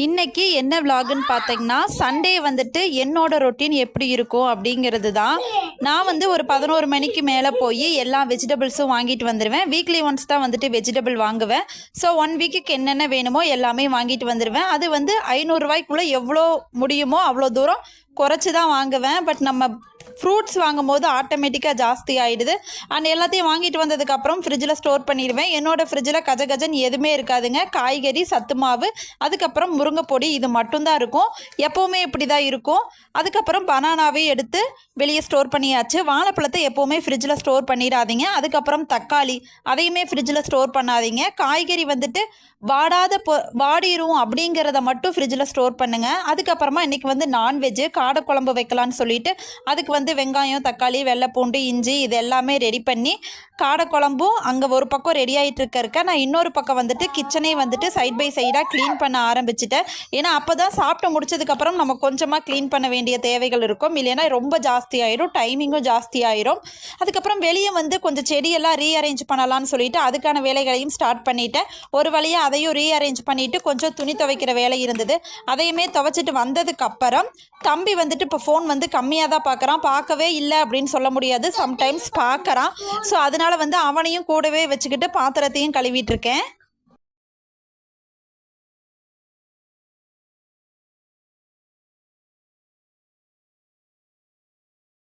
இன்னைக்கு என்ன விலாகுன்னு பார்த்தீங்கன்னா சண்டே வந்துட்டு என்னோட ரொட்டீன் எப்படி இருக்கும் அப்படிங்கிறது தான். நான் வந்து ஒரு 11 மணிக்கு மேலே போய் எல்லா வெஜிடபிள்ஸும் வாங்கிட்டு வந்துடுவேன். வீக்லி ஒன்ஸ் தான் வந்துட்டு வெஜிடபிள் வாங்குவேன். ஸோ 1 வீக்குக்கு என்னென்ன வேணுமோ எல்லாமே வாங்கிட்டு வந்துடுவேன். அது வந்து 500 ரூபாய்க்குள்ளே எவ்வளோ முடியுமோ அவ்வளோ தூரம் குறைச்சி தான் வாங்குவேன். பட் நம்ம ஃப்ரூட்ஸ் வாங்கும்போது ஆட்டோமேட்டிக்காக ஜாஸ்தி ஆகிடுது. அண்ட் எல்லாத்தையும் வாங்கிட்டு வந்ததுக்கப்புறம் ஃப்ரிட்ஜில் ஸ்டோர் பண்ணிடுவேன். என்னோடய ஃப்ரிட்ஜில் கஜகஜன் எதுவுமே இருக்காதுங்க. காய்கறி, சத்து மாவு, அதுக்கப்புறம் முருங்கைப்பொடி, இது மட்டும்தான் இருக்கும். எப்போவுமே இப்படி தான் இருக்கும். அதுக்கப்புறம் பனானாவே எடுத்து வெளியே ஸ்டோர் பண்ணியாச்சு. வாழைப்பழத்தை எப்போவுமே ஃப்ரிட்ஜில் ஸ்டோர் பண்ணிடாதீங்க. அதுக்கப்புறம் தக்காளி, அதையுமே ஃப்ரிட்ஜில் ஸ்டோர் பண்ணாதீங்க. காய்கறி வந்துட்டு வாடிரும் அப்படிங்கிறத மட்டும் ஃப்ரிட்ஜில் ஸ்டோர் பண்ணுங்கள். அதுக்கப்புறமா இன்றைக்கி வந்து நான்வெஜ்ஜு காடைக்குழம்பு வைக்கலான்னு சொல்லிட்டு அதுக்கு வந்து வெங்காயம், தக்காளி, வெள்ளைப்பூண்டு, இஞ்சி இது எல்லாமே ரெடி பண்ணி காடைக்குழம்பும் அங்கே ஒரு பக்கம் ரெடி ஆகிட்டு இருக்க நான் இன்னொரு பக்கம் வந்துட்டு கிச்சனே வந்துட்டு சைட் பை சைடாக க்ளீன் பண்ண ஆரம்பிச்சிட்டேன். ஏன்னா அப்போ தான் சாப்பிட்டு முடிச்சதுக்கப்புறம் நம்ம கொஞ்சமாக க்ளீன் பண்ண வேண்டிய தேவைகள் இருக்கும். இல்லைன்னா ரொம்ப ஜாஸ்தி ஆயிரும், டைமிங்கும் ஜாஸ்தி ஆயிரும். அதுக்கப்புறம் வெளியே வந்து கொஞ்சம் செடியெல்லாம் ரீஅரேஞ்ச் பண்ணலான்னு சொல்லிட்டு அதுக்கான வேலைகளையும் ஸ்டார்ட் பண்ணிட்டேன். ஒரு வழியாக அதையும் ரீஅரேஞ்ச் பண்ணிவிட்டு கொஞ்சம் துணி துவைக்கிற வேலை இருந்தது. அதையுமே துவைச்சிட்டு வந்ததுக்கப்புறம் தம்பி வந்துட்டு இப்போ ஃபோன் வந்து கம்மியாக தான் பார்க்குறான். பார்க்கவே இல்லை அப்படின்னு சொல்ல முடியாது, சம்டைம்ஸ் பார்க்குறான். ஸோ அதனால் வந்து அவனையும் கூடவே வச்சுக்கிட்டு பாத்திரத்தையும் கழுவிட்டு இருக்கேன்.